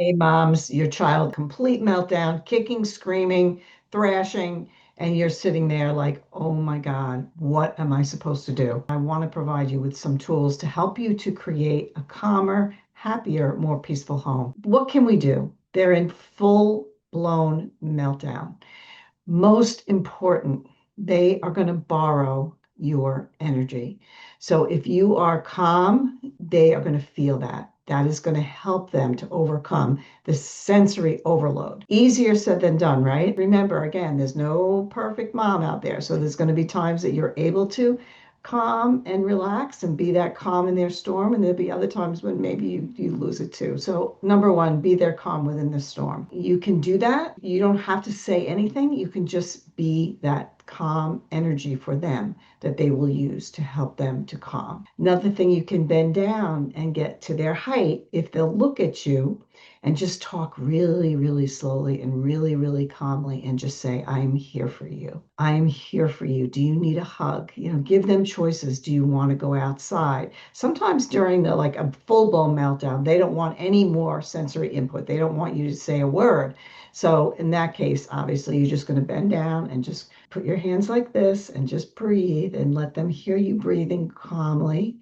Hey, moms, your child complete meltdown, kicking, screaming, thrashing, and you're sitting there like, oh my God, what am I supposed to do? I want to provide you with some tools to help you to create a calmer, happier, more peaceful home. What can we do? They're in full blown meltdown. Most important, they are going to borrow your energy. So if you are calm, they are going to feel that. That is going to help them to overcome the sensory overload. Easier said than done, right? Remember, again, there's no perfect mom out there. So there's going to be times that you're able to calm and relax and be that calm in their storm. And there'll be other times when maybe you lose it too. So, number one, be there calm within the storm. You can do that. You don't have to say anything. You can just be that calm energy for them that they will use to help them to calm. Another thing, you can bend down and get to their height if they'll look at you and just talk really, really slowly and really, really calmly and just say, I'm here for you. I am here for you. Do you need a hug? Give them choices. Do you want to go outside? Sometimes during the like a full-blown meltdown, they don't want any more sensory input. They don't want you to say a word. So in that case, obviously, you're just going to bend down and just put your hands like this and just breathe and let them hear you breathing calmly.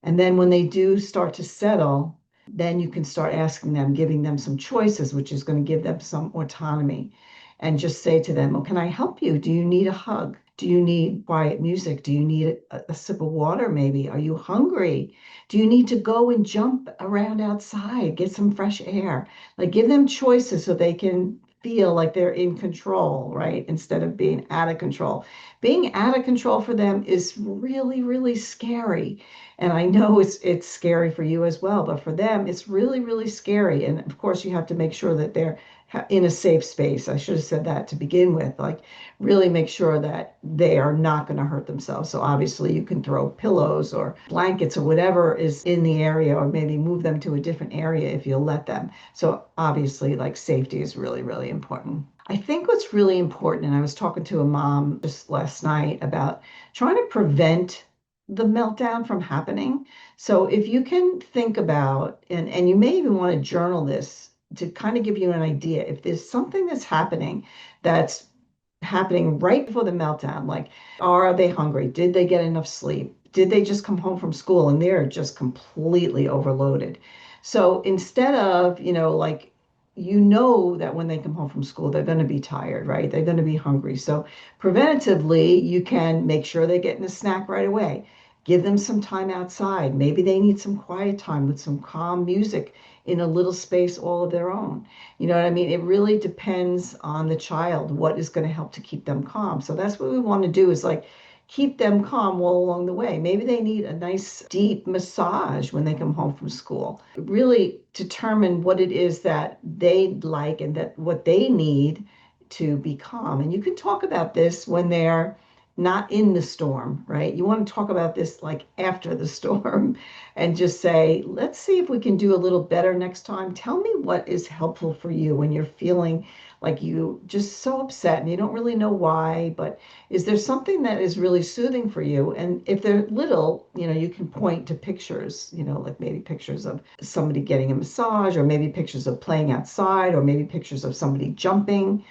And then when they do start to settle, then you can start asking them, giving them some choices, which is going to give them some autonomy. And just say to them, oh, can I help you? Do you need a hug? Do you need quiet music? Do you need a sip of water, maybe? Are you hungry? Do you need to go and jump around outside, get some fresh air? Like give them choices so they can feel like they're in control, right? Instead of being out of control. Being out of control for them is really, really scary. And I know it's scary for you as well, but for them, it's really, really scary. And of course, you have to make sure that they're in a safe space. I should have said that to begin with. Like, really make sure that they are not going to hurt themselves. So obviously, you can throw pillows or blankets or whatever is in the area, or maybe move them to a different area if you'll let them. So obviously, like safety is really, really important. I think what's really important, and I was talking to a mom just last night about trying to prevent the meltdown from happening. So if you can think about, and you may even want to journal this to kind of give you an idea, if there's something that's happening right before the meltdown, like are they hungry? Did they get enough sleep? Did they just come home from school and they're just completely overloaded? So instead of, like, that when they come home from school, they're going to be tired, right? They're going to be hungry. So preventatively, you can make sure they're getting a snack right away. Give them some time outside. Maybe they need some quiet time with some calm music in a little space all of their own. You know what I mean? It really depends on the child, what is going to help to keep them calm. So that's what we want to do is like keep them calm all along the way. Maybe they need a nice deep massage when they come home from school. Really determine what it is that they like and that what they need to be calm. And you can talk about this when they're not in the storm, right? You want to talk about this like after the storm and just say, let's see if we can do a little better next time. Tell me what is helpful for you when you're feeling like you just so upset and you don't really know why, but is there something that is really soothing for you? And if they're little, you can point to pictures, like maybe pictures of somebody getting a massage, or maybe pictures of playing outside, or maybe pictures of somebody jumping,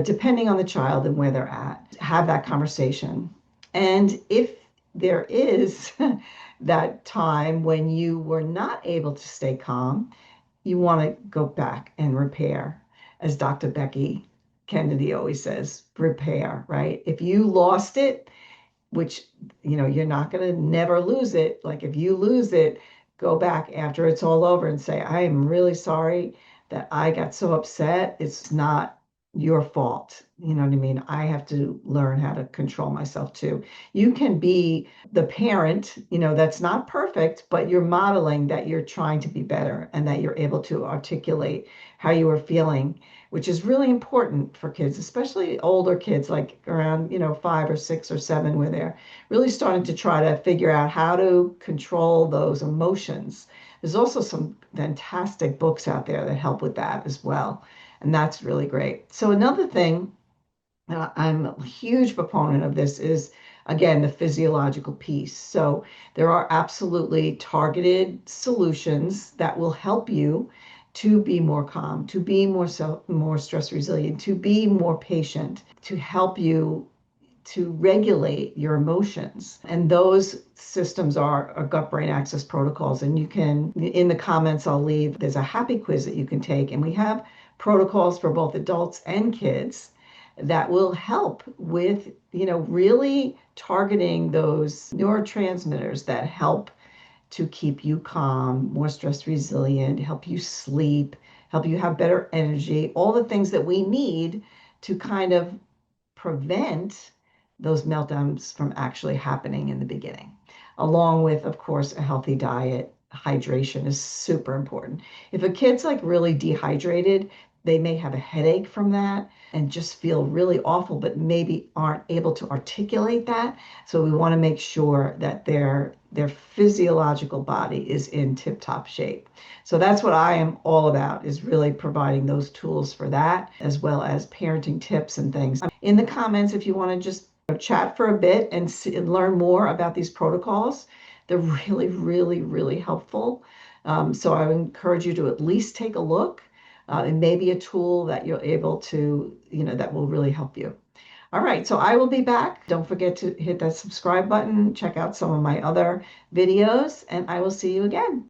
depending on the child and where they're at. Have that conversation. And if there is that time when you were not able to stay calm, you want to go back and repair. As Dr. Becky Kennedy always says, repair, right? If you lost it, which, you're not going to never lose it. Like if you lose it, go back after it's all over and say, I am really sorry that I got so upset. It's not your fault. You know what I mean? I have to learn how to control myself too. You can be the parent, that's not perfect, but you're modeling that you're trying to be better and that you're able to articulate how you are feeling, which is really important for kids, especially older kids, like around, 5 or 6 or 7, where they're really starting to try to figure out how to control those emotions. There's also some fantastic books out there that help with that as well. And that's really great. So another thing, I'm a huge proponent of this, is again the physiological piece. So there are absolutely targeted solutions that will help you to be more calm, to be more stress resilient, to be more patient, to help you to regulate your emotions. And those systems are gut brain axis protocols. And you can, in the comments, I'll leave, there's a happy quiz that you can take. And we have protocols for both adults and kids that will help with, really targeting those neurotransmitters that help to keep you calm, more stress resilient, help you sleep, help you have better energy, all the things that we need to kind of prevent those meltdowns from actually happening in the beginning. Along with, of course, a healthy diet. Hydration is super important. If a kid's like really dehydrated, they may have a headache from that and just feel really awful, but maybe aren't able to articulate that. So we want to make sure that their physiological body is in tip-top shape. So that's what I am all about, is really providing those tools for that, as well as parenting tips and things. In the comments, if you want to just chat for a bit and learn more about these protocols, they're really, really, really helpful. So I would encourage you to at least take a look. And maybe a tool that you're able to, that will really help you. All right, so I will be back. Don't forget to hit that subscribe button, check out some of my other videos, and I will see you again.